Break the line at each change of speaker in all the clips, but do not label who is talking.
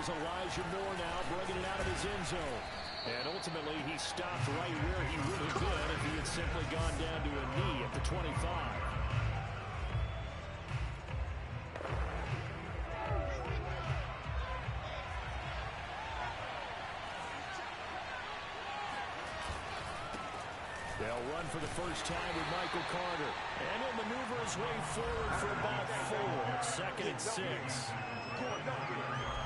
here's Elijah Moore now bringing it out of his end zone. And ultimately, he stopped right where he would have been if he had simply gone down to a knee at the 25. They'll run for the first time with Michael Carter. And he'll maneuver his way forward for about 4. Second and 6.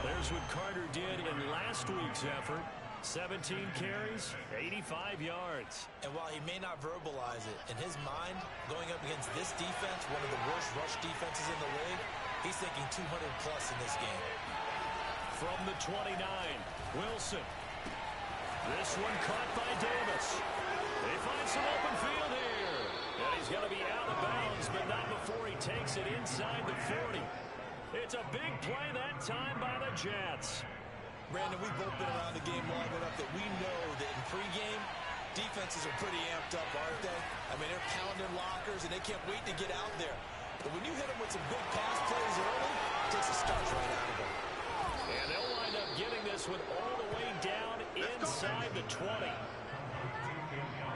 There's what Carter did in last week's effort. 17 carries, 85 yards.
And while he may not verbalize it, in his mind, going up against this defense, one of the worst rush defenses in the league, he's thinking 200-plus in this game.
From the 29, Wilson. This one caught by Davis. They find some open field here. And he's going to be out of bounds, but not before he takes it inside the 40. It's a big play that time by the Jets.
Brandon, we've both been around the game long enough that we know that in pregame, defenses are pretty amped up, aren't they? I mean, they're pounding lockers, and they can't wait to get out there. But when you hit them with some big pass plays early, it takes the starch right out of them.
And they'll wind up getting this one all the way down inside the 20.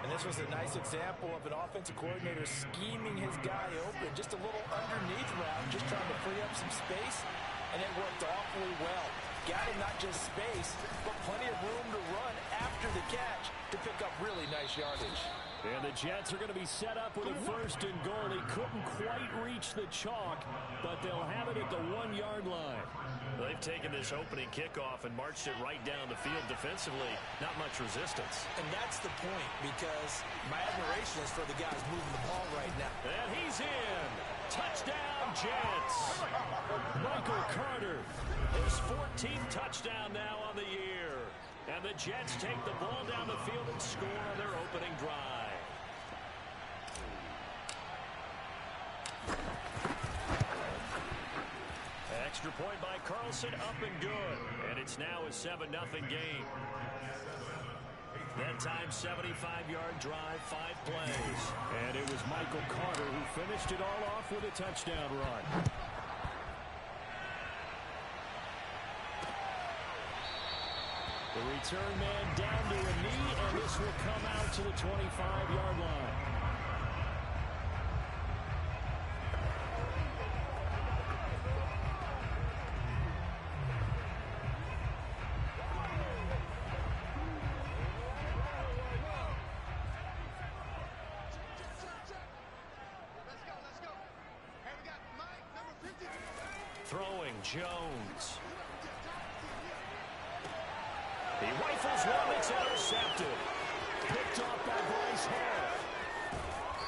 And this was a nice example of an offensive coordinator scheming his guy open. Just a little underneath route, just trying to free up some space, and it worked awfully well. Got him not just space, but plenty of room to run after the catch to pick up really nice yardage.
And the Jets are going to be set up with a 1st and goal. They couldn't quite reach the chalk, but they'll have it at the 1-yard line.
They've taken this opening kickoff and marched it right down the field defensively. Not much resistance.
And that's the point, because my admiration is for the guys moving the ball right now.
And he's in. Touchdown, Jets. Michael Carter, his 14th touchdown now on the year. And the Jets take the ball down the field and score on their opening drive. Extra point by Carlson, up and good. And it's now a 7-0 game. That time, 75-yard drive, 5 plays. And it was Michael Carter who finished it all off with a touchdown run. The return man down to a knee, and this will come out to the 25-yard line. Throwing Jones. He rifles one that's intercepted. Picked off by Bryce Hall.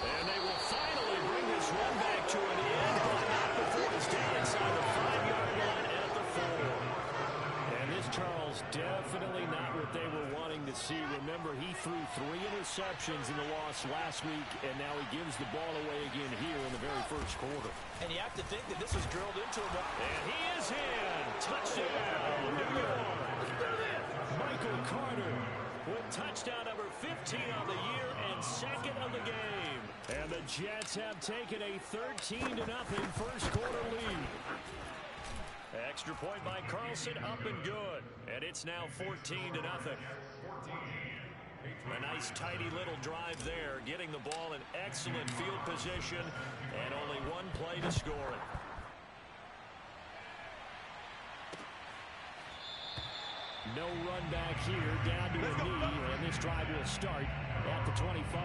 And they will finally bring this one back to an end, but not before it's down inside the 5-yard line at the 4. And this, Charles, definitely not what they were wanting to see. Remember, he threw 3 interceptions in the loss last week, and now he gives the ball away again here in the very first quarter.
And you have to think that this was drilled into him.
And he is in. Touchdown, New York. Michael Carter with touchdown number 15 on the year and 2nd of the game. And the Jets have taken a 13-0 first quarter lead. Extra point by Carlson, up and good. And it's now 14-0. A nice tidy little drive there, getting the ball in excellent field position, and only one play to score it. No run back here, down to a knee, and this drive will start at the 25.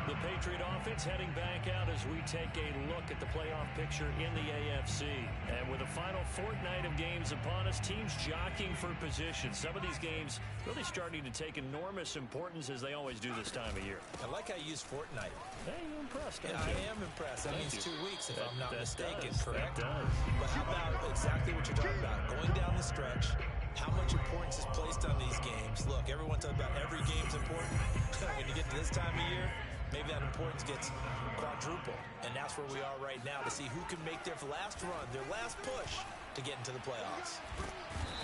The Patriot offense heading back out as we take a look at the playoff picture in the AFC. And with the final fortnight of games upon us, teams jockeying for position. Some of these games really starting to take enormous importance as they always do this time of year.
I like how you use fortnight.
Hey, you're impressed,
Yeah, I am impressed. That means 2 weeks, if I'm not mistaken,
does.
correct?
That does.
But how about exactly what you're talking about? Going down the stretch, how much importance is placed on these games? Look, everyone talks about every game's important. When you get to this time of year, maybe that importance gets quadrupled. And that's where we are right now to see who can make their last run, their last push to get into the playoffs.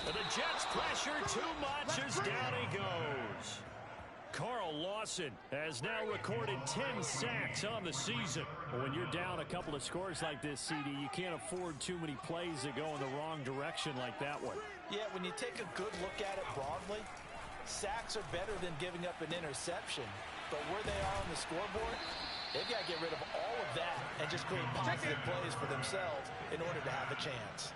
And the Jets pressure too much as down he goes. Carl lost Dawson has now recorded 10 sacks on the season. When you're down a couple of scores like this, CD, you can't afford too many plays that go in the wrong direction like that one.
Yeah, when you take a good look at it broadly, sacks are better than giving up an interception. But where they are on the scoreboard, they've got to get rid of all of that and just create positive plays for themselves in order to have a chance.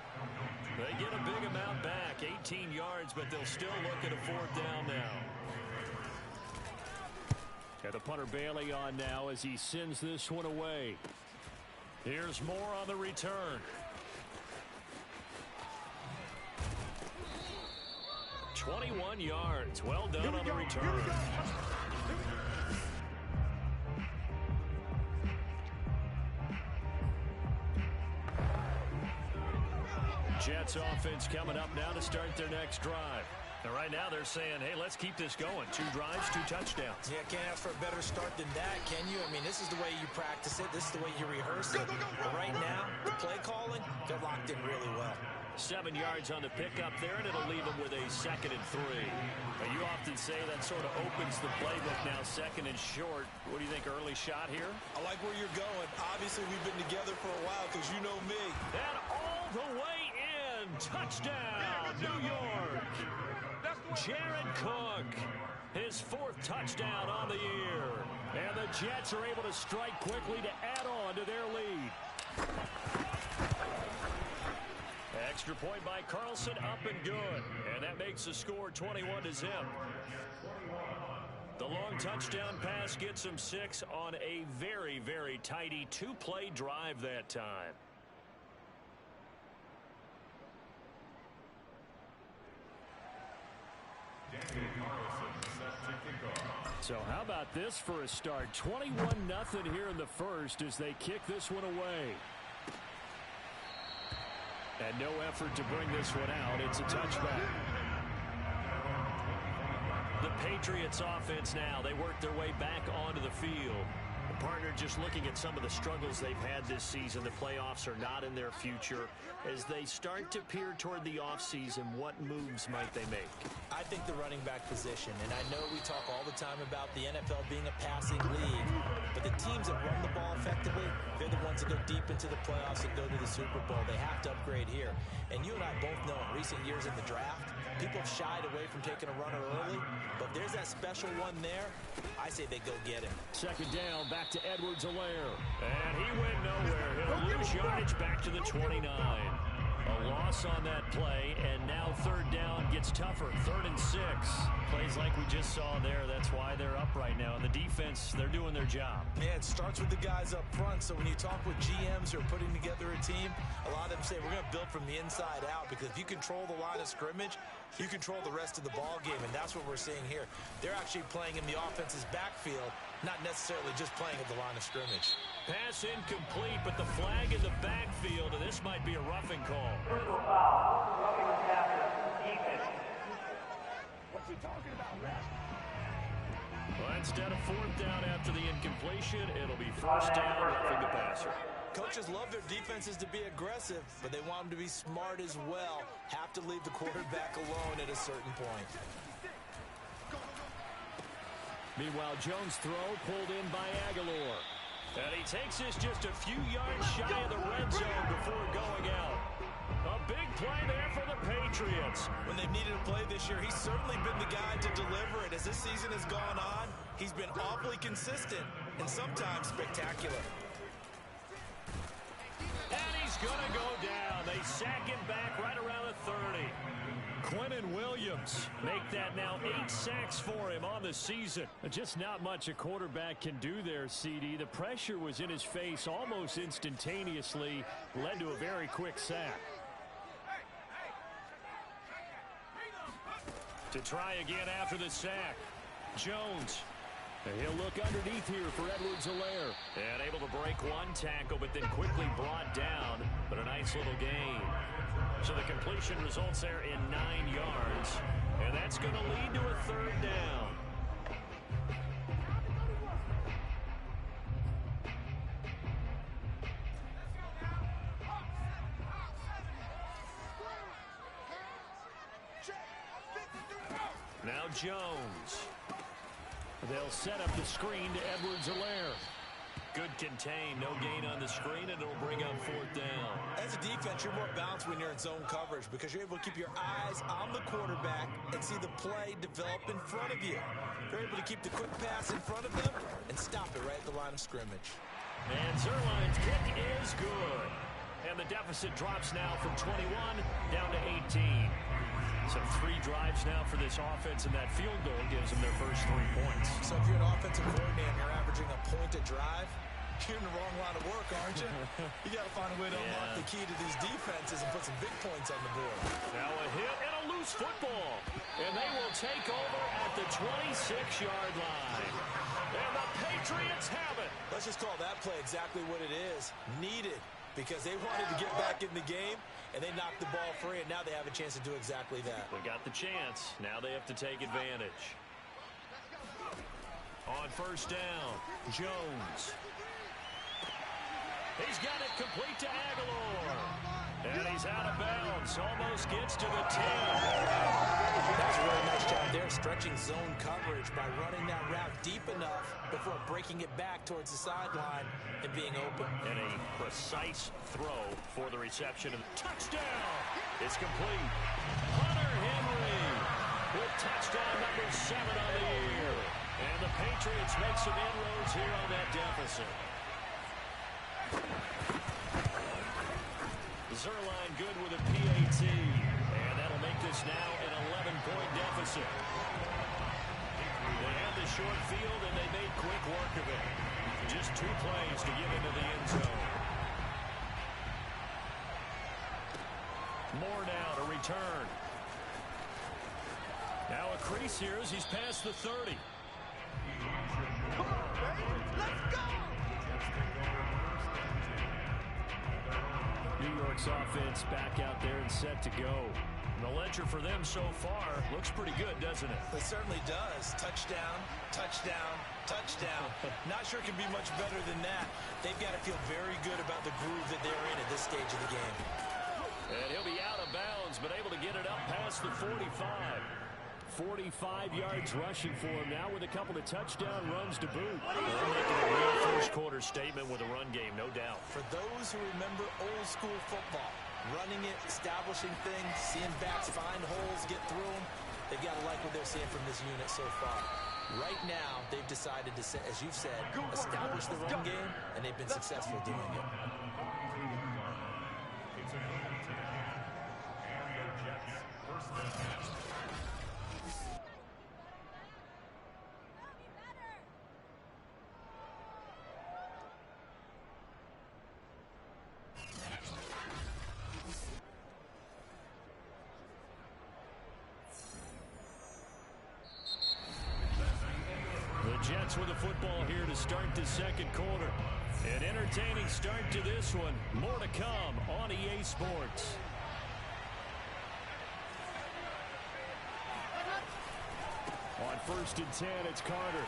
They get a big amount back, 18 yards, but they'll still look at a 4th down now. And the punter Bailey on now as he sends this one away. Here's more on the return. 21 yards. Well done on the return. Jets offense coming up now to start their next drive. And right now they're saying, hey, let's keep this going. 2 drives, 2 touchdowns.
Yeah, can't ask for a better start than that, can you? I mean, this is the way you practice it. This is the way you rehearse it. But right now, the play calling, they're locked in really well.
7 yards on the pickup there, and it'll leave them with a 2nd and 3. Now, you often say that sort of opens the playbook now, 2nd and short. What do you think, early shot here?
I like where you're going. Obviously, we've been together for a while because you know me.
And all the way in. Touchdown, New York. Jared Cook, his 4th touchdown on the year. And the Jets are able to strike quickly to add on to their lead. Extra point by Carlson, up and good. And that makes the score 21-0. The long touchdown pass gets him 6 on a very, very tidy 2-play drive that time. So how about this for a start? 21-0 here in the first as they kick this one away. And no effort to bring this one out. It's a touchback. The Patriots offense now. They work their way back onto the field. The partner just looking at some of the struggles they've had this season. The playoffs are not in their future. As they start to peer toward the offseason, what moves might they make?
I think the running back position, and I know we talk all the time about the NFL being a passing league, but the teams that run the ball effectively, they're the ones that go deep into the playoffs and go to the Super Bowl. They have to upgrade here. And you and I both know in recent years in the draft, people have shied away from taking a runner early, but if there's that special one there, I say they go get him. 2nd down, back to Edwards-Helaire. And he went nowhere. He'll lose yardage back to the 29. A loss on that play, and now 3rd down gets tougher. 3rd and 6. Plays like we just saw there. That's why they're up right now. And the defense, they're doing their job. Yeah, it starts with the guys up front. So when you talk with GMs who are putting together a team, a lot of them say we're going to build from the inside out, because if you control the line of scrimmage, you control the rest of the ball game, and that's what we're seeing here. They're actually playing in the offense's backfield, not necessarily just playing at the line of scrimmage.
Pass incomplete, but the flag in the backfield, and this might be a roughing call.
Personal foul. Roughing the passer. Defense. What's he talking about, Ref?
Well, instead of 4th down after the incompletion, it'll be 1st down, roughing the passer.
Coaches love their defenses to be aggressive, but they want them to be smart as well. Have to leave the quarterback alone at a certain point.
Meanwhile, Jones' throw pulled in by Aguilar. And he takes this just a few yards shy of the red zone before going out. A big play there for the Patriots.
When they've needed a play this year, he's certainly been the guy to deliver it. As this season has gone on, he's been awfully consistent and sometimes spectacular.
And he's going to go down. They sack him back right around the 30. Quentin Williams make that now 8 sacks for him on the season. Just not much a quarterback can do there, CD. The pressure was in his face almost instantaneously, led to a very quick sack. To try again after the sack, Jones. He'll look underneath here for Edwards-Helaire. And able to break one tackle, but then quickly brought down. But a nice little gain. So the completion results there in 9 yards. And that's going to lead to a 3rd down. Now Jones. They'll set up the screen to Edwards-Helaire. Good contain, no gain on the screen, and it'll bring up 4th down.
As a defense, you're more balanced when you're in zone coverage because you're able to keep your eyes on the quarterback and see the play develop in front of you. You're able to keep the quick pass in front of them and stop it right at the line of scrimmage.
And Zuerlein's kick is good. And the deficit drops now from 21 down to 18. So 3 drives now for this offense, and that field goal gives them their first 3 points.
So if you're an offensive coordinator and you're averaging a point a drive, you're in the wrong line of work, aren't you? You got to find a way to unlock the key to these defenses and put some big points on the board.
Now a hit and a loose football. And they will take over at the 26-yard line. And the Patriots have it.
Let's just call that play exactly what it is. Needed. Because they wanted to get back in the game, and they knocked the ball free, and now they have a chance to do exactly that.
They got the chance. Now they have to take advantage. On 1st down, Jones. He's got it complete to Aguilar. And he's out of bounds. Almost gets to the 10.
That's a really nice job there, stretching zone coverage by running that route deep enough before breaking it back towards the sideline and being open.
And a precise throw for the reception. And touchdown! It's complete. Hunter Henry with touchdown number 7 on the year. And the Patriots make some inroads here on that deficit. Zuerlein good with a PAT. And that'll make this now an 11-point deficit. They had the short field, and they made quick work of it. Just 2 plays to get into the end zone. Moore now to return. Now a crease here as he's past the 30.
Come on, baby. Let's go!
New York's offense back out there and set to go. The ledger for them so far looks pretty good, doesn't it?
It certainly does. Touchdown, touchdown, touchdown. Not sure it can be much better than that. They've got to feel very good about the groove that they're in at this stage of the game.
And he'll be out of bounds, but able to get it up past the 45. 45 yards rushing for him now with a couple of touchdown runs to boot. They're making a real first-quarter statement with a run game, no doubt.
For those who remember old-school football, running it, establishing things, seeing backs find holes, get through them, they've got to like what they're seeing from this unit so far. Right now, they've decided to, as you've said, establish the run game, and they've been successful doing it.
Jets with the football here to start the 2nd quarter. An entertaining start to this one. More to come on EA Sports. On 1st and 10, it's Carter.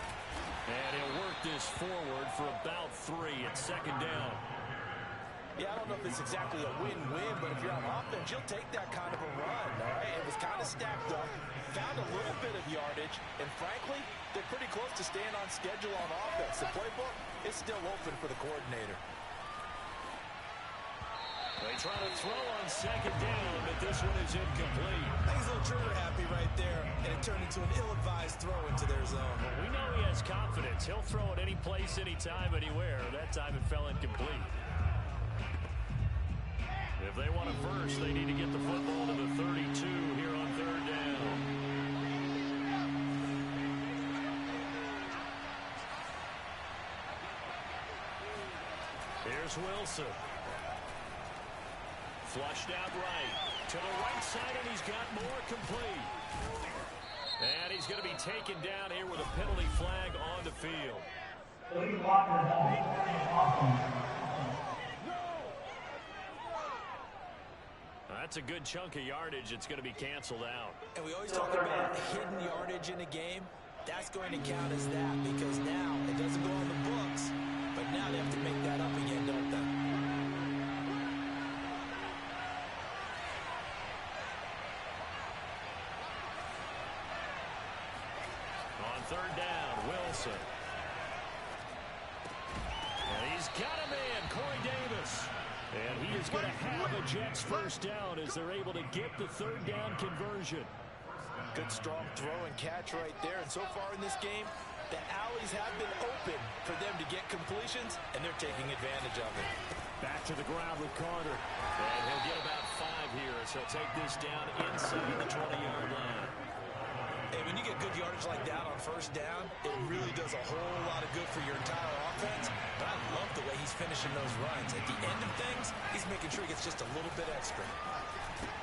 And he'll work this forward for about 3. It's 2nd down.
Yeah, I don't know if it's exactly a win-win, but if you're on offense, you'll take that kind of a run, all right? It was kind of stacked up, found a little bit of yardage, and frankly, they're pretty close to staying on schedule on offense. The playbook is still open for the coordinator.
They try to throw on 2nd down, but this one is incomplete.
I think he's a little trigger happy right there, and it turned into an ill-advised throw into their zone.
Well, we know he has confidence. He'll throw it any place, anytime, anywhere. That time it fell incomplete. If they want a first, they need to get the football to the 32 here on 3rd down. Here's Wilson. Flushed out right. To the right side, and he's got more complete. And he's going to be taken down here with a penalty flag on the field. That's a good chunk of yardage. It's going to be canceled out.
And we always talk about hidden yardage in a game. That's going to count as that because now it doesn't go on the books, but now they have to make that up again, don't they?
On third down. Wilson. And he's got him in. Corey Davis. And he is going to have a Jets first down as they're able to get the third down conversion.
Good strong throw and catch right there. And so far in this game, the alleys have been open for them to get completions, and they're taking advantage of it.
Back to the ground with Carter. And he'll get about 5 here, so take this down inside the 20-yard line.
And when you get good yardage like that on first down, it really does a whole lot of good for your entire offense. But I love the way he's finishing those runs. At the end of things, he's making sure he gets just a little bit extra.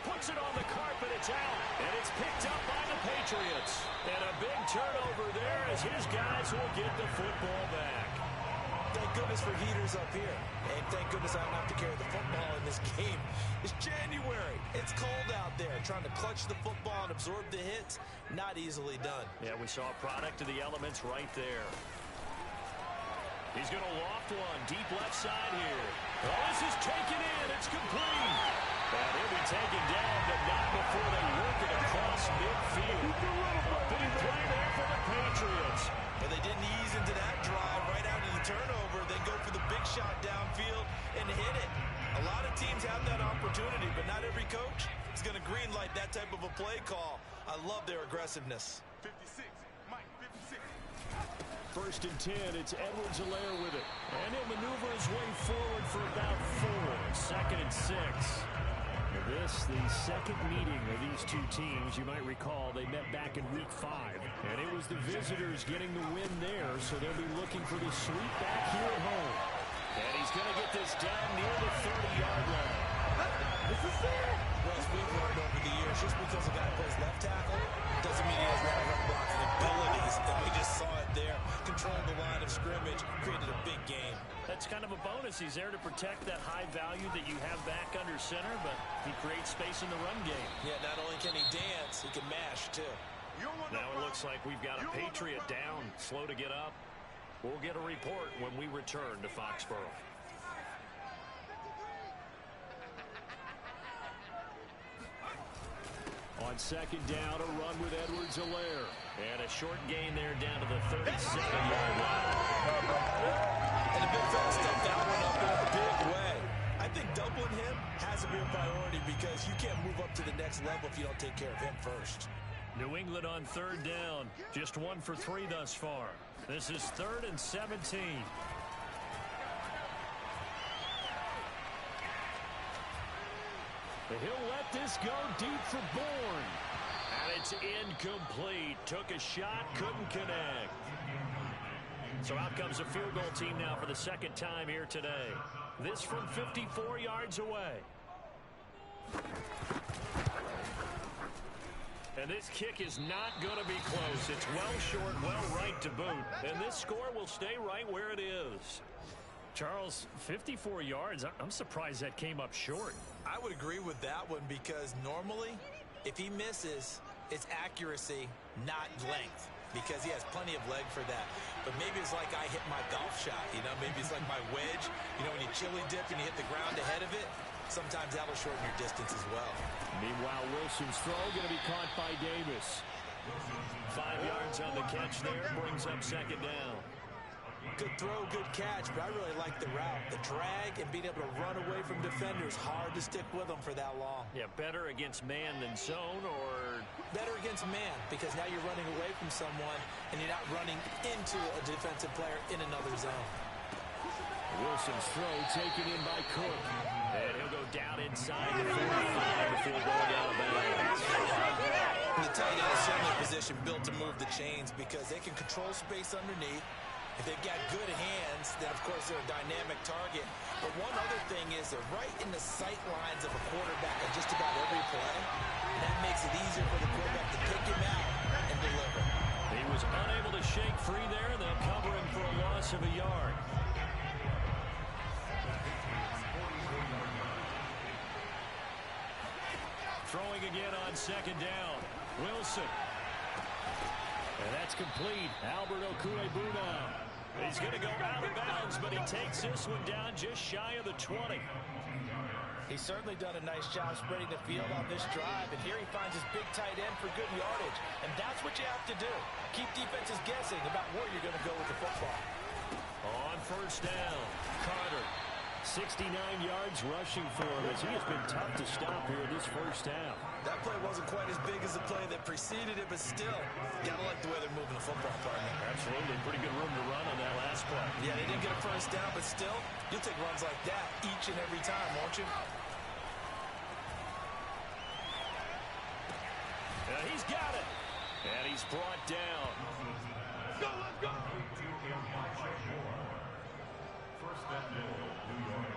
Puts it on the carpet, it's out, and it's picked up by the Patriots. And a big turnover there as his guys will get the football back.
Thank goodness for heaters up here. And thank goodness I don't have to carry the football in this game. It's January. It's cold out there. Trying to clutch the football and absorb the hits, not easily done.
Yeah, we saw a product of the elements right there. He's going to loft one deep left side here. Oh, this is taken in. It's complete. And he'll be taken down, but not before they work it across midfield. A big play there for the Patriots.
But they didn't ease into that drive right out of the turnover. They go for the big shot downfield and hit it. A lot of teams have that opportunity, but not every coach is going to greenlight that type of a play call. I love their aggressiveness.
56, Mike, 56.
First and 10, it's Edwards-Helaire with it. And he'll maneuver his way forward for about 4. Second and 6. This, the second meeting of these two teams. You might recall they met back in week 5. And it was the visitors getting the win there, so they'll be looking for the sweep back here at home. And he's going to get this down near the 30-yard line.
This is it. Well, as we've learned over the years, just because a guy plays left tackle doesn't mean he has long run blocking abilities. And we just saw it there. Controlling the line of scrimmage, created a big game.
That's kind of a bonus. He's there to protect that high value that you have back under center, but he creates space in the run game.
Yeah, not only can he dance, he can mash, too.
Now it looks like we've got a Patriot down, slow to get up. We'll get a report when we return to Foxborough. On second down, a run with Edwards-Helaire. And a short gain there down to the 37-yard line.
And the big fella stuffed that one up in a big way. I think doubling him has to be a priority because you can't move up to the next level if you don't take care of him first.
New England on third down. Just 1 for 3 thus far. This is 3rd and 17. He'll let this go deep for Bourne. And it's incomplete. Took a shot, couldn't connect. So out comes a field goal team now for the second time here today. This from 54 yards away. And this kick is not going to be close. It's well short, well right to boot. And this score will stay right where it is. Charles, 54 yards. I'm surprised that came up short.
I would agree with that one because normally, if he misses, it's accuracy, not length, because he has plenty of leg for that. But maybe it's like I hit my golf shot, you know, maybe it's like my wedge. You know, when you chili dip and you hit the ground ahead of it, sometimes that'll shorten your distance as well.
Meanwhile, Wilson's throw going to be caught by Davis. 5 yards on the catch there, brings up second down.
Good throw, good catch, but I really like the route. The drag and being able to run away from defenders, hard to stick with them for that long.
Yeah, better against man than zone, or?
Better against man, because now you're running away from someone and you're not running into a defensive player in another zone.
Wilson's throw taken in by Cook. And he'll go down inside the 45 before going out of bounds.
The tight end is certainly a position built to move the chains because they can control space underneath. If they've got good hands, then of course they're a dynamic target. But one other thing is they're right in the sight lines of a quarterback on just about every play. And that makes it easier for the quarterback to pick him out and deliver.
He was unable to shake free there, and they'll cover him for a loss of a yard. Throwing again on second down. Wilson. And that's complete. Albert Okwuegbunam. He's going to go out of bounds, but he takes this one down just shy of the 20.
He's certainly done a nice job spreading the field on this drive, and here he finds his big tight end for good yardage. And that's what you have to do. Keep defenses guessing about where you're going to go with the football.
On first down, Carter. 69 yards rushing for him as he has been tough to stop here this first half.
That play wasn't quite as big as the play that preceded it, but still, gotta like the way they're moving the football, partner.
Absolutely. Pretty good room to run on that last play.
Yeah, they didn't get a first down, but still, you'll take runs like that each and every time, won't you?
He's got it. And he's brought down.
Let's go, let's go. First and goal, New York.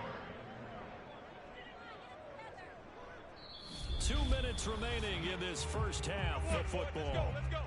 2 minutes remaining in this first half of football.
Let's go.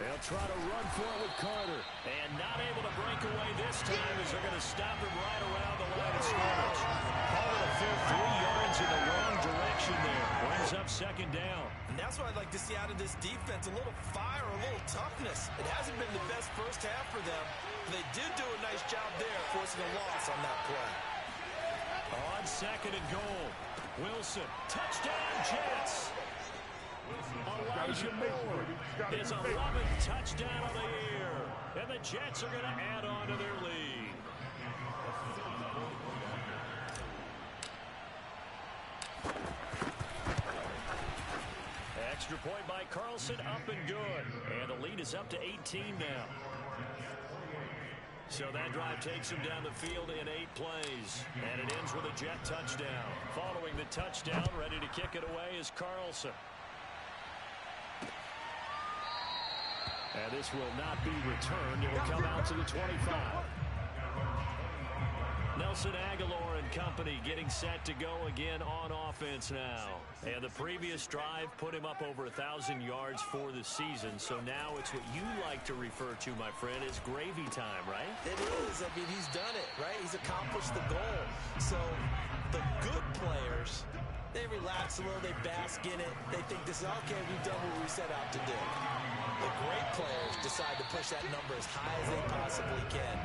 They'll try to run for it with Carter. And not able to break away this time as they're going to stop him right around the line of scrimmage. Call it a full 3 yards in the wrong direction there. Brings up second down.
And that's what I'd like to see out of this defense, a little fire, a little toughness. It hasn't been the best first half for them, but they did do a nice job there, forcing a loss on that play.
On second and goal, Wilson, touchdown Jets. Elijah Moore, his 11th touchdown of the year. And the Jets are going to add on to their lead. Extra point by Carlson, up and good. And the lead is up to 18 now. So that drive takes him down the field in 8 plays. And it ends with a Jet touchdown. Following the touchdown, ready to kick it away is Carlson. And this will not be returned. It will come out to the 25. Nelson Aguilar and company getting set to go again on offense now. And the previous drive put him up over 1,000 yards for the season. So now it's what you like to refer to, my friend, as gravy time, right?
It is. I mean, he's done it, right? He's accomplished the goal. So the good players, they relax a little, they bask in it. They think this is, okay, we've done what we set out to do. The great players decide to push that number as high as they possibly can.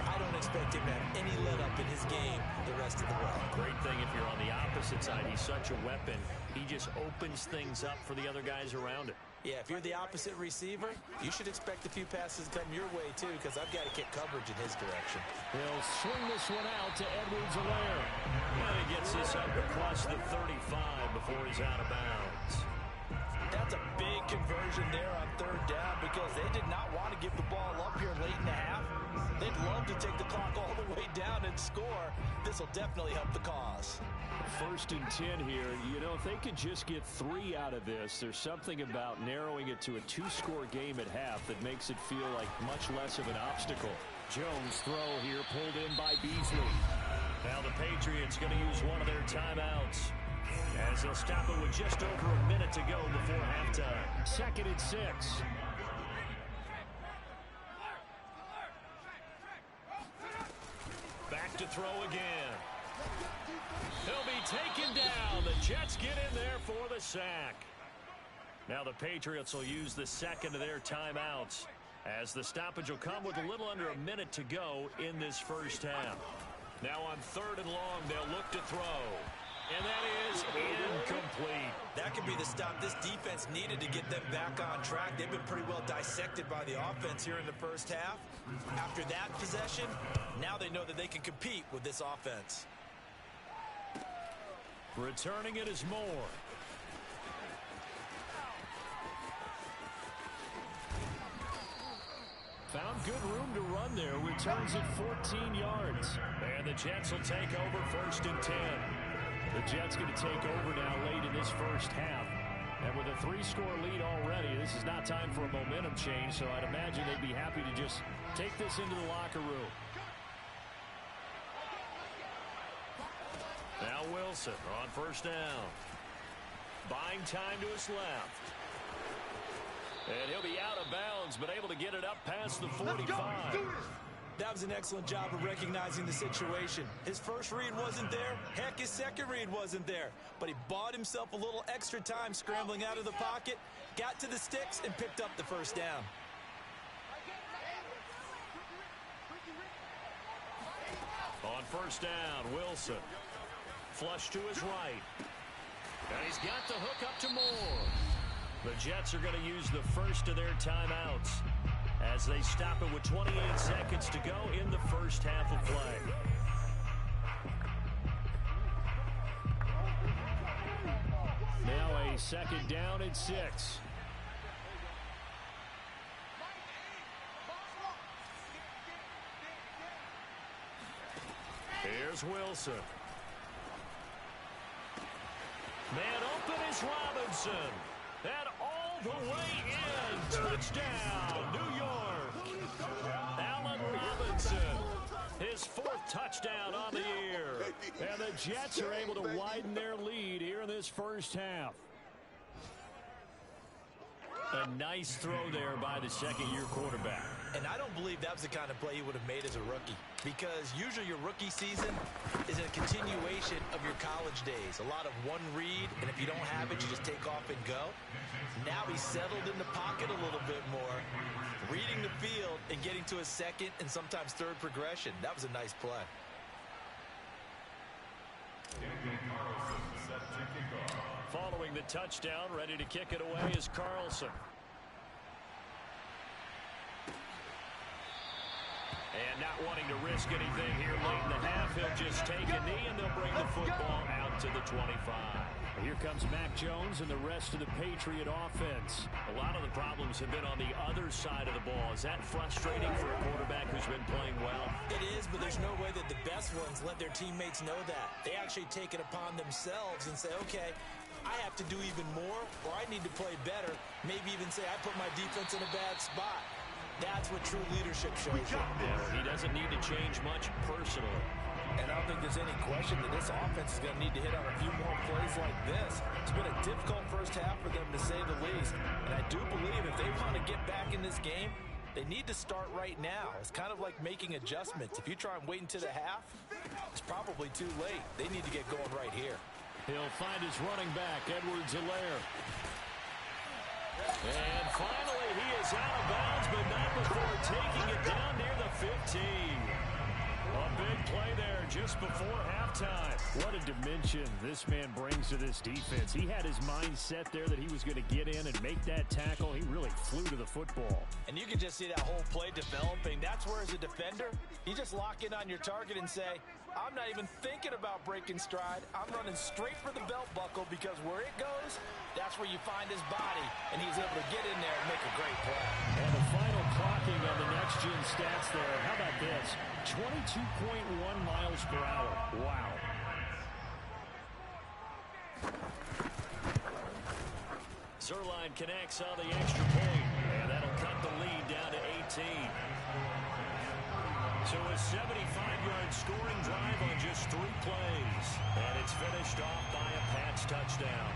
I don't expect him to have any let-up in his game the rest of the way.
Great thing if you're on the opposite side. He's such a weapon. He just opens things up for the other guys around him.
Yeah, if you're the opposite receiver, you should expect a few passes come your way, too, because I've got to get coverage in his direction.
He'll swing this one out to Edwards-Helaire. And he gets this up across the 35 before he's out of bounds.
That's a big conversion there on third down because they did not want to give the ball up here late in the half. They'd love to take the clock all the way down and score. This will definitely help the cause.
First and 10 here. You know, if they could just get 3 out of this, there's something about narrowing it to a 2-score game at half that makes it feel like much less of an obstacle. Jones' throw here pulled in by Beasley. Now the Patriots going to use one of their timeouts, as they'll stop it with just over a minute to go before halftime. Second and 6. Back to throw again. He'll be taken down. The Jets get in there for the sack. Now the Patriots will use the second of their timeouts, as the stoppage will come with a little under a minute to go in this first half. Now on third and long, they'll look to throw. And that is incomplete.
That could be the stop this defense needed to get them back on track. They've been pretty well dissected by the offense here in the first half. After that possession, now they know that they can compete with this offense.
Returning it is Moore. Found good room to run there. Returns it 14 yards. And the Jets will take over first and 10. The Jets going to take over now late in this first half. And with a 3-score lead already, this is not time for a momentum change, so I'd imagine they'd be happy to just take this into the locker room. Now Wilson on first down. Buying time to his left. And he'll be out of bounds, but able to get it up past the 45.
That was an excellent job of recognizing the situation. His first read wasn't there. Heck, his second read wasn't there. But he bought himself a little extra time scrambling out of the pocket, got to the sticks, and picked up the first down.
On first down, Wilson. Flush to his right. And he's got the hook up to Moore. The Jets are going to use the first of their timeouts as they stop it with 28 seconds to go in the first half of play. Now a second down and 6. Here's Wilson. Man open is Robinson. And all the way in. Touchdown, New York. Allen Robinson. His 4th touchdown on the year. And the Jets are able to widen their lead here in this first half. A nice throw there by the second-year quarterback.
And I don't believe that was the kind of play he would have made as a rookie, because usually your rookie season is a continuation of your college days. A lot of one read, and if you don't have it, you just take off and go. Now he's settled in the pocket a little bit more, reading the field and getting to a second and sometimes third progression. That was a nice play.
Following the touchdown, ready to kick it away is Carlson. And not wanting to risk anything here late in the half, he'll just take a knee and they'll bring the football out to the 25. Here comes Mac Jones and the rest of the Patriot offense. A lot of the problems have been on the other side of the ball. Is that frustrating for a quarterback who's been playing well?
It is, but there's no way that the best ones let their teammates know that. They actually take it upon themselves and say, okay, I have to do even more, or I need to play better. Maybe even say I put my defense in a bad spot. That's what true leadership shows you.
Yeah, he doesn't need to change much personally.
And I don't think there's any question that this offense is going to need to hit on a few more plays like this. It's been a difficult first half for them, to say the least. And I do believe if they want to get back in this game, they need to start right now. It's kind of like making adjustments. If you try and wait until the half, it's probably too late. They need to get going right here.
He'll find his running back, Edwards-Helaire. And finally, he is out of bounds, but not before taking it down near the 15. A big play there just before halftime. What a dimension this man brings to this defense. He had his mind set there that he was going to get in and make that tackle. He really flew to the football.
And you can just see that whole play developing. That's where, as a defender, you just lock in on your target and say, I'm not even thinking about breaking stride. I'm running straight for the belt buckle, because where it goes, that's where you find his body. And he's able to get in there and make a great play.
And the final clocking on the next-gen stats there. How about this? 22.1 miles per hour. Wow. Zerline connects on the extra point. And that'll cut the lead down to 18. So a 75-yard scoring drive on just 3 plays. And it's finished off by a Pats touchdown.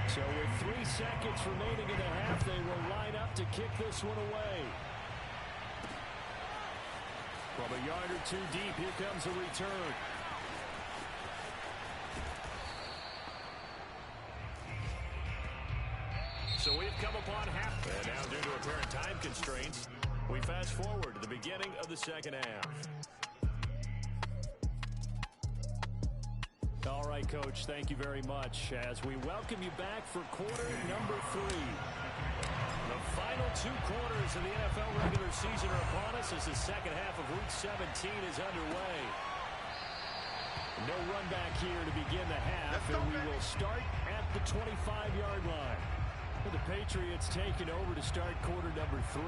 So with 3 seconds remaining in the half, they will line up to kick this one away. From a yard or 2 deep, here comes a return. So we've come upon half. And now, due to apparent time constraints, we fast forward to the beginning of the second half. All right, Coach, thank you very much as we welcome you back for quarter number 3. The final 2 quarters of the NFL regular season are upon us as the second half of Week 17 is underway. No run back here to begin the half, and we will start at the 25-yard line. The Patriots taking over to start quarter number 3.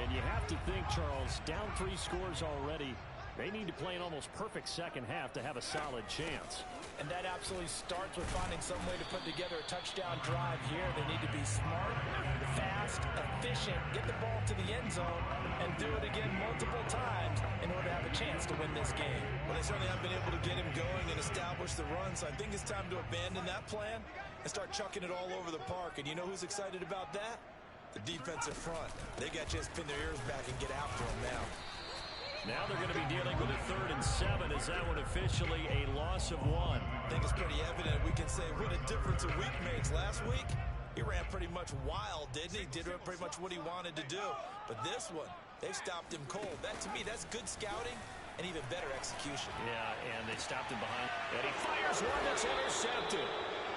And you have to think, Charles, down 3 scores already. They need to play an almost perfect second half to have a solid chance.
And that absolutely starts with finding some way to put together a touchdown drive here. They need to be smart, fast, efficient, get the ball to the end zone, and do it again multiple times in order to have a chance to win this game.
Well, they certainly haven't been able to get him going and establish the run, so I think it's time to abandon that plan
and start chucking it all over the park. And you know who's excited about that? The defensive front. They got to just pin their ears back and get after them now.
Now they're going to be dealing with a 3rd and 7. Is that one officially a loss of 1?
I think it's pretty evident. We can say what a difference a week makes. Last week, he ran pretty much wild, didn't he? Did pretty much what he wanted to do. But this one, they stopped him cold. That, to me, that's good scouting and even better execution.
Yeah, and they stopped him behind. And he fires one that's intercepted.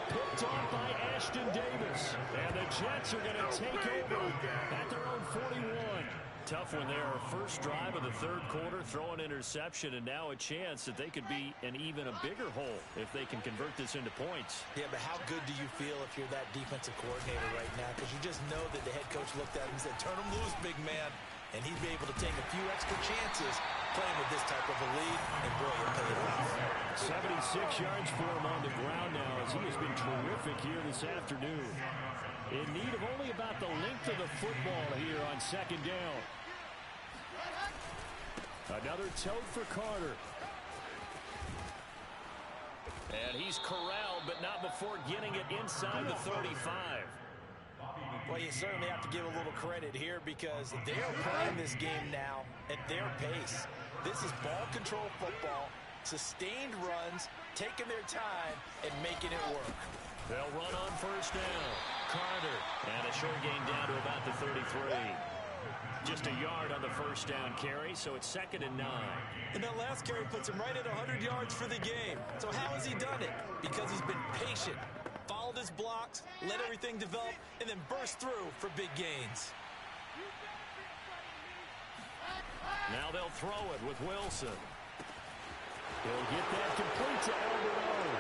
Picked off by Ashton Davis. And the Jets are going to take over at their own 41. Tough one there. First drive of the 3rd quarter, throw an interception, and now a chance that they could be in even a bigger hole if they can convert this into points.
Yeah, but how good do you feel if you're that defensive coordinator right now? Because you just know that the head coach looked at him and said, turn him loose, big man. And he'd be able to take a few extra chances playing with this type of a lead, and boy, it paid off.
76 yards for him on the ground now as he has been terrific here this afternoon. In need of only about the length of the football here on 2nd down. Another tote for Carter. And he's corralled, but not before getting it inside the 35.
Well, you certainly have to give a little credit here because they're playing this game now at their pace. This is ball control football, sustained runs, taking their time, and making it work.
They'll run on 1st down. Carter. And a short gain down to about the 33. Just a yard on the 1st down carry, so it's 2nd and 9.
And that last carry puts him right at 100 yards for the game. So how has he done it? Because he's been patient, followed his blocks, let everything develop, and then burst through for big gains.
Now they'll throw it with Wilson. He'll get that complete to Alberto.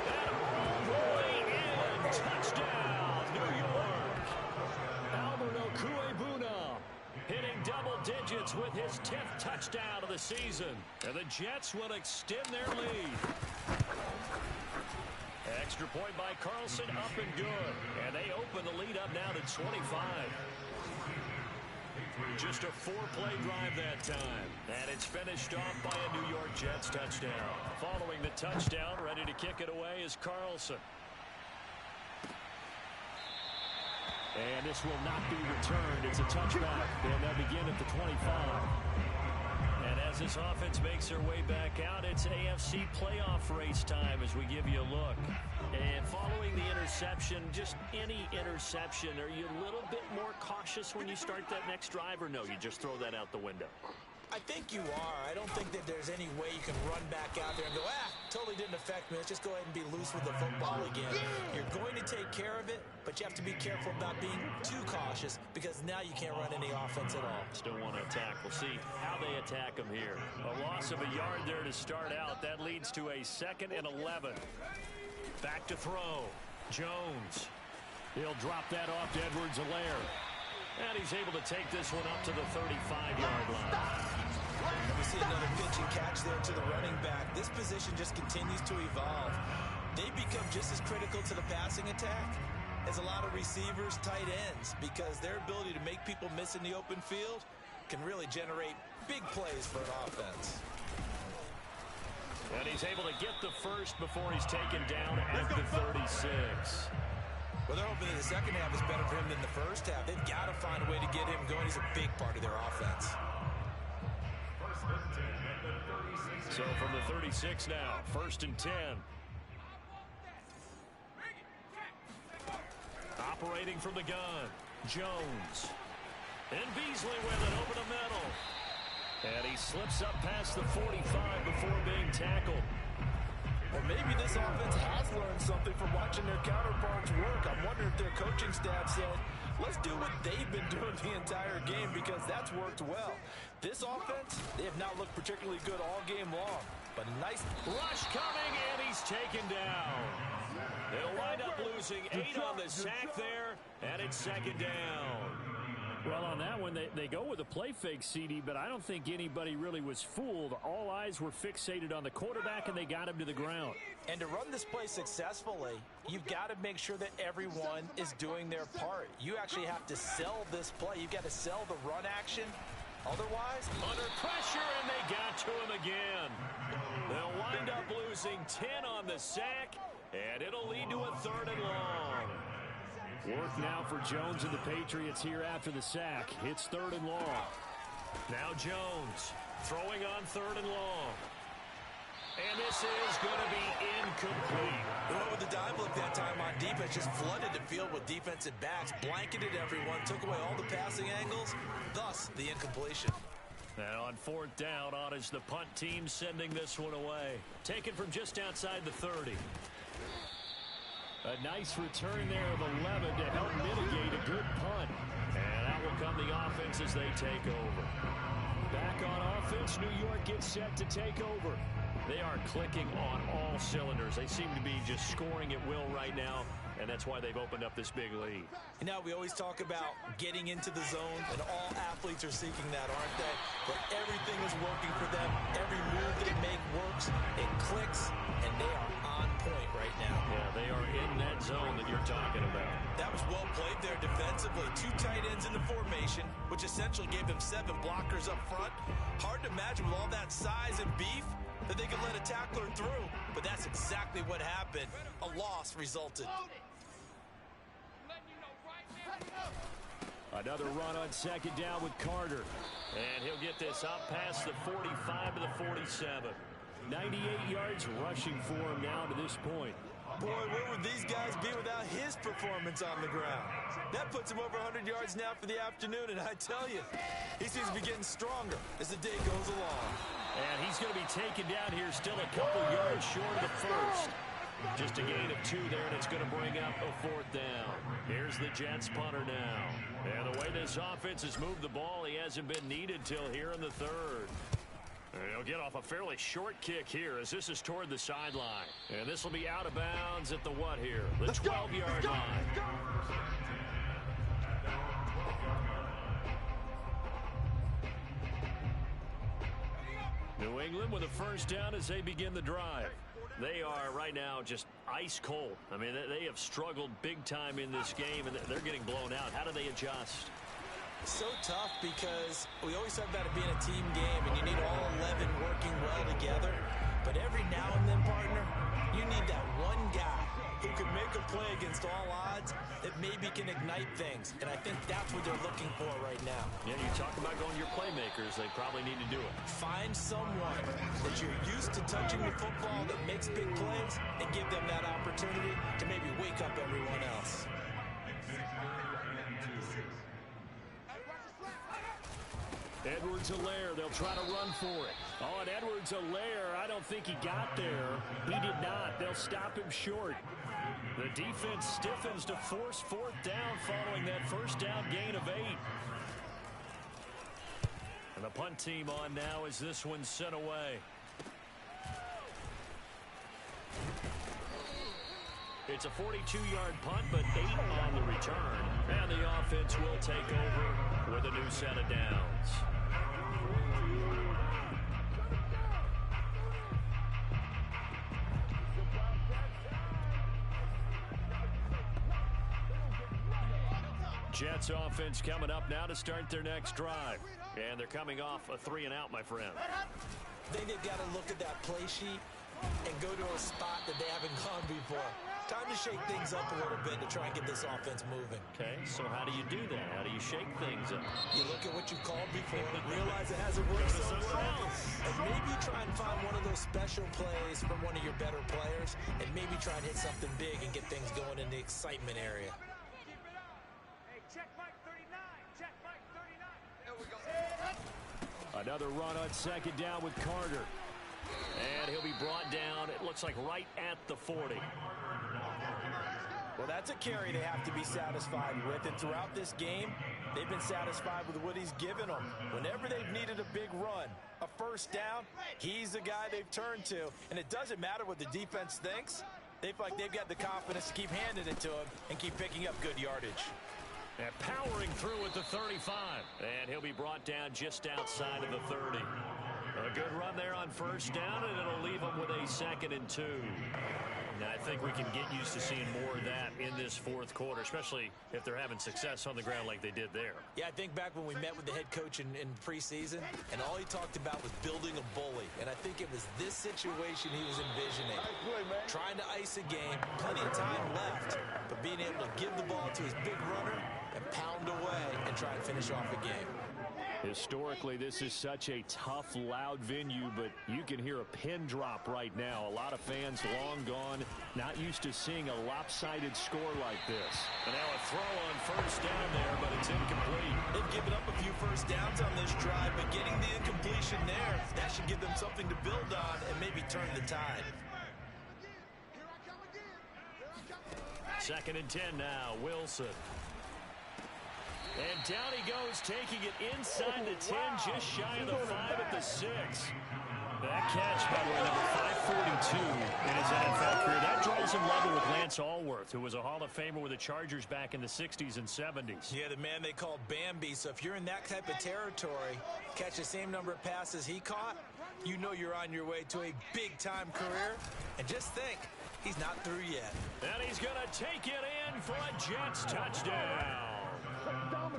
And all the way in. Touchdown, New York. Alberto Cuebuna hitting double digits with his 10th touchdown of the season. And the Jets will extend their lead. Extra point by Carlson, up and good. And they open the lead up now to 25. Just a 4-play drive that time. And it's finished off by a New York Jets touchdown. Following the touchdown, ready to kick it away is Carlson. And this will not be returned. It's a touchback. And they'll begin at the 25. And as this offense makes their way back out, it's AFC playoff race time as we give you a look. And following the interception, just any interception, are you a little bit more cautious when you start that next drive, or no, you just throw that out the window?
I think you are. I don't think that there's any way you can run back out there and go, totally didn't affect me. Let's just go ahead and be loose with the football again. You're going to take care of it, but you have to be careful about being too cautious because now you can't run any offense at all.
Still want to attack. We'll see how they attack them here. A loss of a yard there to start out. That leads to a 2nd and 11. Back to throw. Jones. He'll drop that off to Edwards-Helaire. And he's able to take this one up to the 35-yard line.
And we see another pitch and catch there to the running back. This position just continues to evolve. They become just as critical to the passing attack as a lot of receivers, tight ends, because their ability to make people miss in the open field can really generate big plays for an offense.
And he's able to get the first before he's taken down at the 36.
Well, they're hoping that the second half is better for him than the first half. They've got to find a way to get him going. He's a big part of their offense.
So from the 36 now, 1st and 10. Operating from the gun, Jones. And Beasley with it over the middle. And he slips up past the 45 before being tackled.
Or maybe this offense has learned something from watching their counterparts work. I'm wondering if their coaching staff said, let's do what they've been doing the entire game because that's worked well. This offense, they have not looked particularly good all game long. But nice
rush coming, and he's taken down. They'll wind up losing 8 on the sack there, and it's 2nd down. Well, on that one, they go with a play fake, CD, but I don't think anybody really was fooled. All eyes were fixated on the quarterback, and they got him to the ground.
And to run this play successfully, you've got to make sure that everyone is doing their part. You actually have to sell this play. You've got to sell the run action. Otherwise,
under pressure, and they got to him again. They'll wind up losing 10 on the sack, And it'll lead to a 3rd and long. Work now for Jones and the Patriots here after the sack. It's 3rd and long. Now Jones throwing on 3rd and long. And this is going to be incomplete.
They went with the dime look that time on defense, just flooded the field with defensive backs, blanketed everyone, took away all the passing angles, thus the incompletion.
And on 4th down, on is the punt team sending this one away. Taken from just outside the 30. A nice return there of 11 to help mitigate a good punt. And out will come the offense as they take over. Back on offense, New York gets set to take over. They are clicking on all cylinders. They seem to be just scoring at will right now, and that's why they've opened up this big lead.
And now we always talk about getting into the zone, and all athletes are seeking that, aren't they? But everything is working for them. Every move they make works. It clicks, and they are on point right now.
Yeah, they are in that zone that you're talking about.
That was well played there defensively. 2 tight ends in the formation, which essentially gave them 7 blockers up front. Hard to imagine with all that size and beef that they could let a tackler through, but that's exactly what happened. A loss resulted.
Another run on 2nd down with Carter. And he'll get this up past the 45 to the 47. 98 yards rushing for him now to this point.
Boy, where would these guys be without his performance on the ground? That puts him over 100 yards now for the afternoon, and I tell you, he seems to be getting stronger as the day goes along.
And he's going to be taken down here still a couple yards short of the first. Just a gain of 2 there, and it's going to bring up a 4th down. Here's the Jets punter now. And the way this offense has moved the ball, he hasn't been needed till here in the 3rd. And he'll get off a fairly short kick here as this is toward the sideline. And this will be out of bounds at the what here? The 12-yard line. New England with a 1st down as they begin the drive. They are right now just ice cold. I mean, they have struggled big time in this game, and they're getting blown out. How do they adjust?
So tough because we always talk about it being a team game, and you need all 11 working well together. But every now and then, partner, you need that one guy who can make a play against all odds that maybe can ignite things. And I think that's what they're looking for right now.
Yeah, you talk about going to your playmakers. They probably need to do it.
Find someone that you're used to touching the football that makes big plays and give them that opportunity to maybe wake up everyone else.
Edwards-Helaire, they'll try to run for it. Oh, and Edwards-Helaire, I don't think he got there. He did not. They'll stop him short. The defense stiffens to force 4th down following that 1st down gain of 8. And the punt team on now as this one's sent away. It's a 42-yard punt, but 8 on the return. And the offense will take over with a new set of downs. Jets offense coming up now to start their next drive. And they're coming off a 3-and-out, my friend.
I think they've got to look at that play sheet and go to a spot that they haven't gone before. Time to shake things up a little bit to try and get this offense moving.
Okay, so how do you do that? How do you shake things up?
You look at what you called before, realize it hasn't worked somewhere else, and maybe try and find one of those special plays from one of your better players, and maybe try and hit something big and get things going in the excitement area.
Check Mike 39. Check Mike 39.
There we go.
Another run on 2nd down with Carter. And he'll be brought down, it looks like right at the 40.
Well, that's a carry they have to be satisfied with, and throughout this game, they've been satisfied with what he's given them. Whenever they've needed a big run, a 1st down, he's the guy they've turned to. And it doesn't matter what the defense thinks. They feel like they've got the confidence to keep handing it to him and keep picking up good yardage.
And powering through at the 35. And he'll be brought down just outside of the 30. A good run there on first down, and it'll leave them with a 2nd and 2. Now, I think we can get used to seeing more of that in this fourth quarter, especially if they're having success on the ground like they did there.
Yeah, I think back when we met with the head coach in preseason, and all he talked about was building a bully. And I think it was this situation he was envisioning. Trying to ice a game, plenty of time left, but being able to give the ball to his big runner and pound away and try and finish off a game.
Historically, this is such a tough, loud venue, but you can hear a pin drop right now. A lot of fans long gone, not used to seeing a lopsided score like this. And now a throw on first down there, but it's incomplete.
They've given up a few first downs on this drive, but getting the incompletion there, that should give them something to build on and maybe turn the tide.
2nd and 10 now, Wilson. And down he goes, taking it inside the 10, just shy of the 5 at the 6. That catch, by the way, number 542 in his NFL career. That draws him level with Lance Allworth, who was a Hall of Famer with the Chargers back in the 60s and 70s.
Yeah, the man they called Bambi. So if you're in that type of territory, catch the same number of passes he caught, you know you're on your way to a big-time career. And just think, he's not through yet.
And he's going to take it in for a Jets touchdown.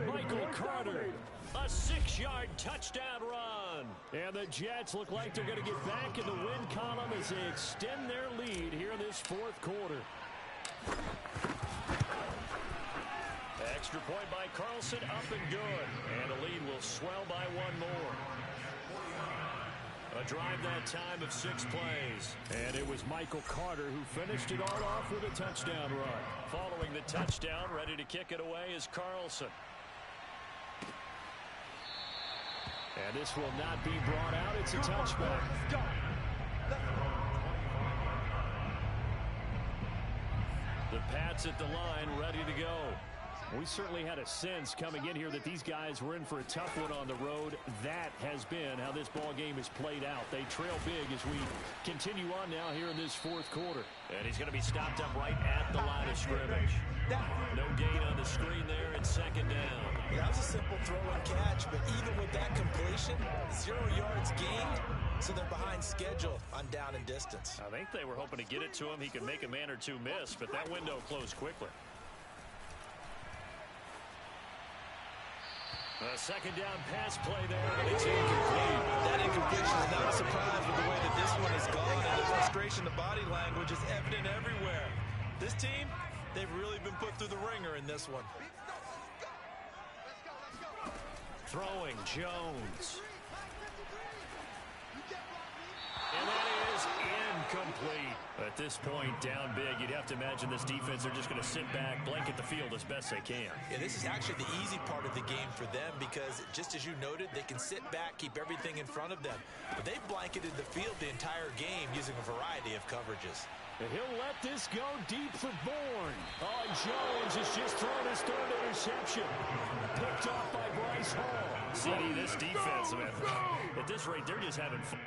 Michael Carter, a 6-yard touchdown run. And the Jets look like they're going to get back in the win column as they extend their lead here in this fourth quarter. Extra point by Carlson, up and good. And the lead will swell by 1 more. A drive that time of 6 plays. And it was Michael Carter who finished it all off with a touchdown run. Following the touchdown, ready to kick it away is Carlson. And this will not be brought out. It's a touchback. The Pats at the line, ready to go. We certainly had a sense coming in here that these guys were in for a tough one on the road. That has been how this ball game is played out. They trail big as we continue on now here in this fourth quarter. And he's going to be stopped up right at the line of scrimmage. No gain on the screen there. It's 2nd down.
That was a simple throw and catch, but even with that completion, 0 yards gained, so they're behind schedule on down and distance.
I think they were hoping to get it to him. He could make a man or two miss, but that window closed quickly. A 2nd down pass play there, and it's incomplete.
That incompletion is not a surprise with the way that this one has gone, and the frustration, the body language is evident everywhere. This team, they've really been put through the ringer in this one.
Throwing Jones. And that is incomplete. At this point, down big, you'd have to imagine this defense, they're just going to sit back, blanket the field as best they can.
Yeah, this is actually the easy part of the game for them because, just as you noted, they can sit back, keep everything in front of them. But they've blanketed the field the entire game using a variety of coverages.
And he'll let this go deep for Bourne. Oh, Jones has just thrown his 3rd interception. Picked off by Bryce Hall. CD, this defense, man, at this rate, they're just having fun.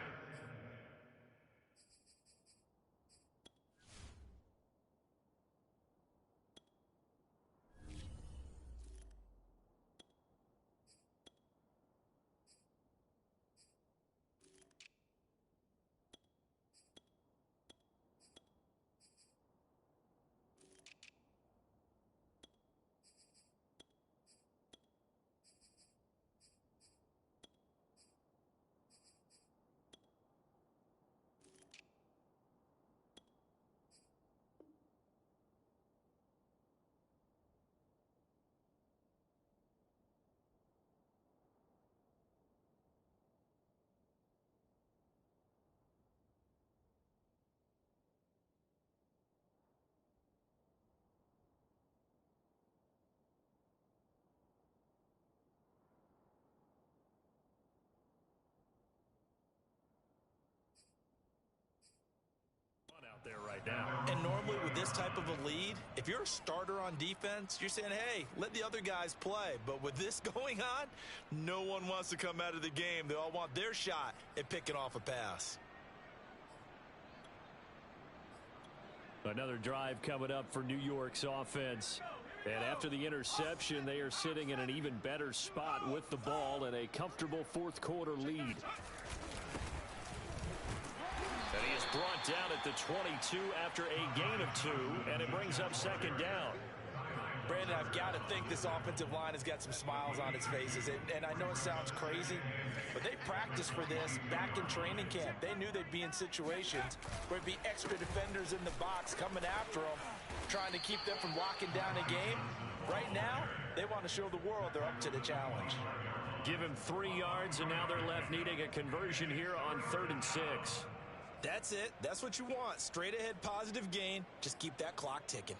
There right now.
And normally with this type of a lead, if you're a starter on defense, you're saying, hey, let the other guys play. But with this going on, no one wants to come out of the game. They all want their shot at picking off a pass.
Another drive coming up for New York's offense. And after the interception, they are sitting in an even better spot with the ball and a comfortable fourth quarter lead. down at the 22 after a gain of 2, and it brings up second down.
Brandon, I've got to think this offensive line has got some smiles on its faces. And I know it sounds crazy, but they practiced for this back in training camp. They knew they'd be in situations where there'd be extra defenders in the box coming after them, trying to keep them from locking down a game. Right now, they want to show the world they're up to the challenge.
Give him 3 yards, and now they're left needing a conversion here on 3rd and 6.
That's it. That's what you want. Straight ahead, positive gain. Just keep that clock ticking.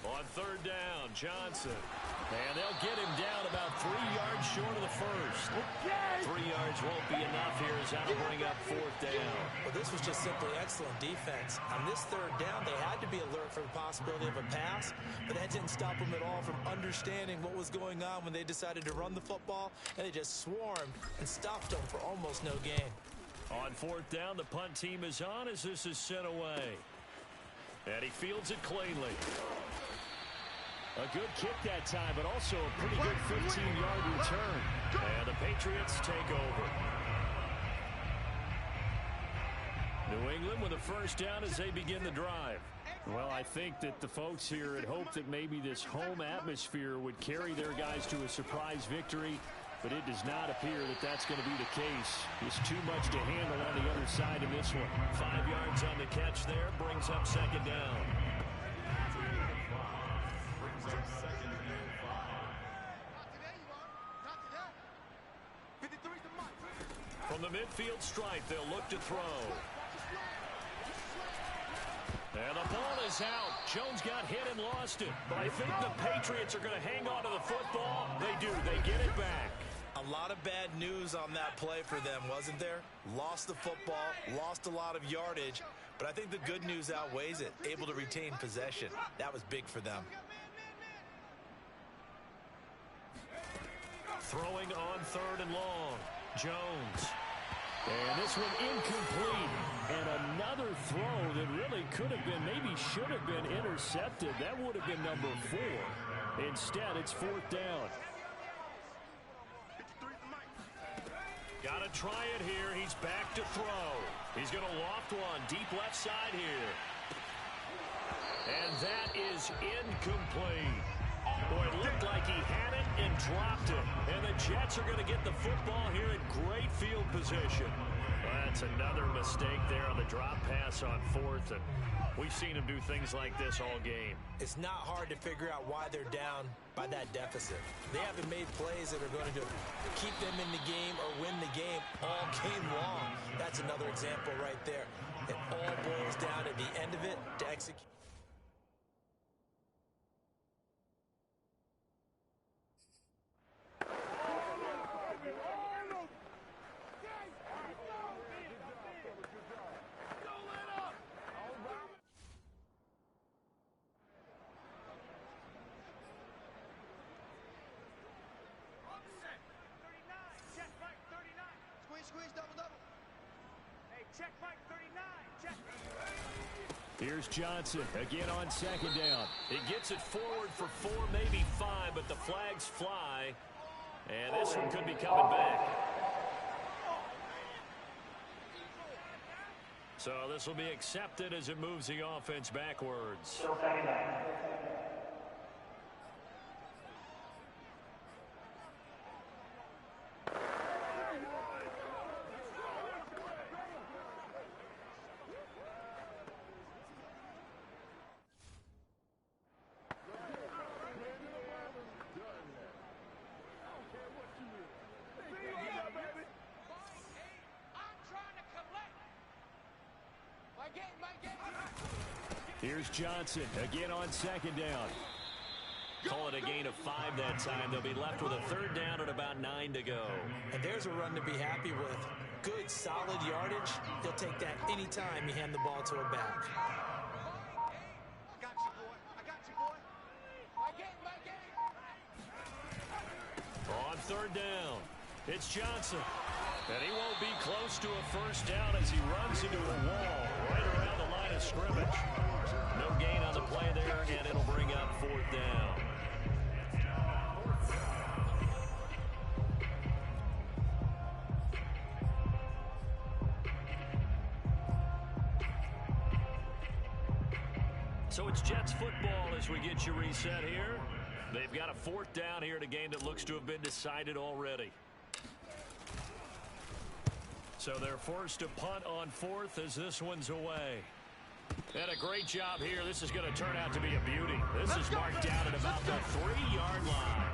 On 3rd down, Johnson. And they'll get him down about 3 yards short of the first. 3 yards won't be enough here as that'll bring up 4th down.
Well, this was just simply excellent defense. On this 3rd down, they had to be alert for the possibility of a pass, but that didn't stop them at all from understanding what was going on when they decided to run the football, and they just swarmed and stopped them for almost no gain.
On 4th down, the punt team is on as this is sent away. And he fields it cleanly. A good kick that time, but also a pretty good 15-yard return. And the Patriots take over. New England with a first down as they begin the drive. Well, I think that the folks here had hoped that maybe this home atmosphere would carry their guys to a surprise victory, but it does not appear that that's going to be the case. It's too much to handle on the other side in this one. 5 yards on the catch there, brings up second down. From the midfield stripe, they'll look to throw. And the ball is out. Jones got hit and lost it. But I think the Patriots are going to hang on to the football. They do. They get it back.
A lot of bad news on that play for them, wasn't there? Lost the football, lost a lot of yardage, but I think the good news outweighs it. Able to retain possession. That was big for them.
Throwing on 3rd and long. Jones. And this one incomplete. And another throw that really could have been, maybe should have been intercepted. That would have been number 4. Instead, it's 4th down. Got to try it here. He's back to throw. He's going to loft one deep left side here. And that is incomplete. Boy, it looked like he had it and dropped it. And the Jets are going to get the football here in great field position. That's another mistake there on the drop pass on 4th. And we've seen him do things like this all game.
It's not hard to figure out why they're down by that deficit. They haven't made plays that are going to keep them in the game or win the game all game long. That's another example right there. It all boils down at the end of it to execute.
Here's Johnson again on 2nd down. He gets it forward for 4, maybe 5, but the flags fly. And this one could be coming back. So this will be accepted as it moves the offense backwards. Here's Johnson again on 2nd down. Call it a gain of 5 that time. They'll be left with a 3rd down and about 9 to go.
And there's a run to be happy with. Good, solid yardage. They'll take that anytime you hand the ball to a back.
I got you, boy. I got you, boy. My game.
On 3rd down, it's Johnson. And he won't be close to a first down as he runs into a wall right around the line of scrimmage. No gain on the play there, and it'll bring up 4th down. So it's Jets football as we get you reset here. They've got a fourth down here in a game that looks to have been decided already. So they're forced to punt on fourth as this one's away. And a great job here. This is going to turn out to be a beauty. This is marked down at about the 3-yard line.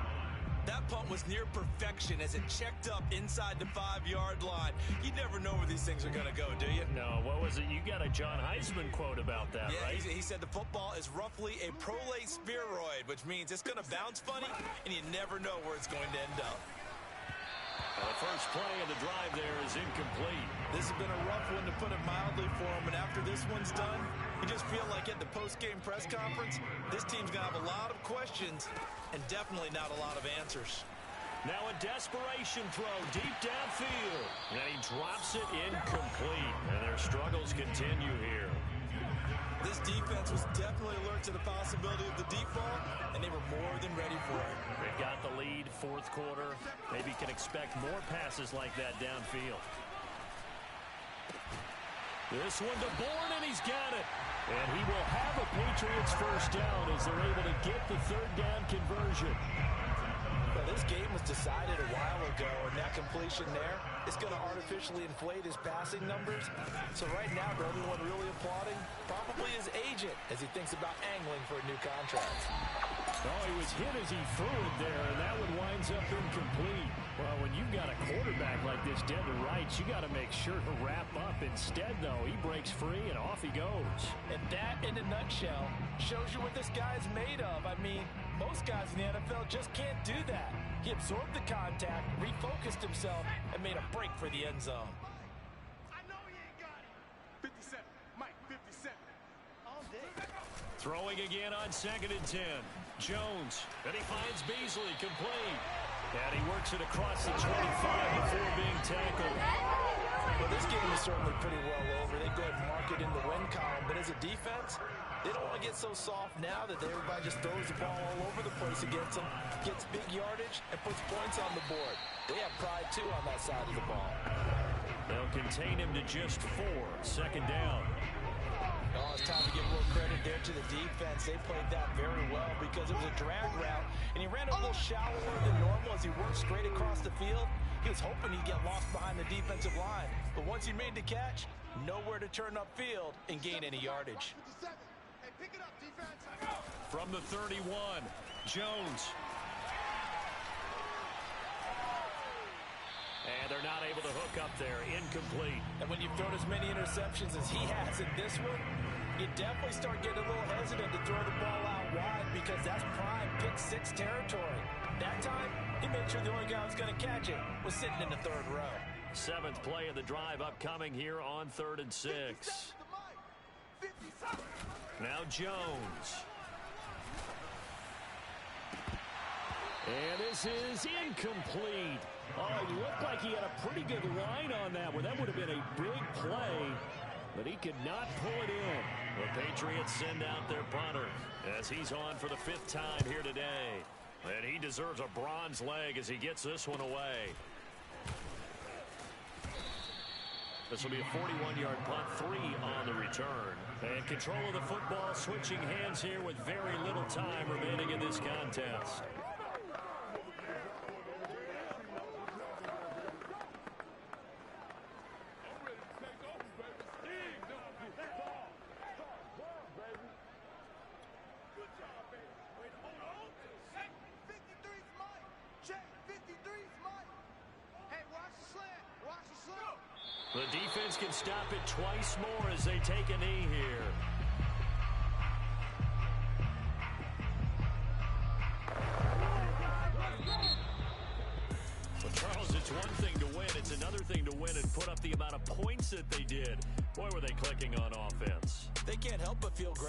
That punt was near perfection as it checked up inside the 5-yard line. You never know where these things are going to go, do you?
No, what was it? You got a John Heisman quote about that,
yeah,
right?
He said the football is roughly a prolate spheroid, which means it's going to bounce funny, and you never know where it's going to end up.
The first play of the drive there is incomplete.
This has been a rough one, to put it mildly, for him. And after this one's done, you just feel like at the post-game press conference, this team's going to have a lot of questions and definitely not a lot of answers.
Now a desperation throw deep downfield. And he drops it incomplete. And their struggles continue here.
This defense was definitely alert to the possibility of the deep ball, and they were more than ready for it.
They've got the lead, fourth quarter. Maybe can expect more passes like that downfield. This one to Bourne, and he's got it. And he will have a Patriots first down as they're able to get the third down conversion.
Well, this game was decided a while ago, and that completion there is going to artificially inflate his passing numbers. So right now, the only one really applauding probably his agent as he thinks about angling for a new contract.
Oh, he was hit as he threw it there, and that one winds up incomplete. Well, when you've got a quarterback like this dead to rights, you got to make sure to wrap up. Instead, though, he breaks free, and off he goes.
And that, in a nutshell, shows you what this guy's made of. I mean, most guys in the NFL just can't do that. He absorbed the contact, refocused himself, and made a break for the end zone.
I know he ain't got it. 57. Mike, 57. All day.
Throwing again on 2nd and 10. Jones, and he finds Beasley, complete. And he works it across the 25 before being tackled.
Well, this game is certainly pretty well over. They go ahead and mark it in the win column. But as a defense, they don't want to get so soft now that everybody just throws the ball all over the place against them, gets big yardage, and puts points on the board. They have pride, too, on that side of the ball.
They'll contain him to just 4. 2nd down.
Oh, it's time to give a little credit there to the defense. They played that very well because it was a drag route, and he ran a little shallower than normal as he worked straight across the field. He was hoping he'd get lost behind the defensive line, but once he made the catch, nowhere to turn upfield and gain any yardage.
57. Hey, pick it up, defense.
From the 31, Jones. And they're not able to hook up there. Incomplete.
And when you've thrown as many interceptions as he has in this one, you definitely start getting a little hesitant to throw the ball out wide because that's prime pick-6 territory. That time, he made sure the only guy who was going to catch it was sitting in the 3rd row.
7th play of the drive upcoming here on 3rd and 6.
57.
Now Jones. And this is incomplete. Oh, it looked like he had a pretty good line on that one. That would have been a big play, but he could not pull it in. The Patriots send out their punter as he's on for the 5th time here today. And he deserves a bronze leg as he gets this one away. This will be a 41-yard punt, 3 on the return. And control of the football switching hands here with very little time remaining in this contest. The defense can stop it twice more as they take a knee here. Well, Charles, it's one thing to win. It's another thing to win and put up the amount of points that they did. Boy, were they clicking on offense.
They can't help but feel great.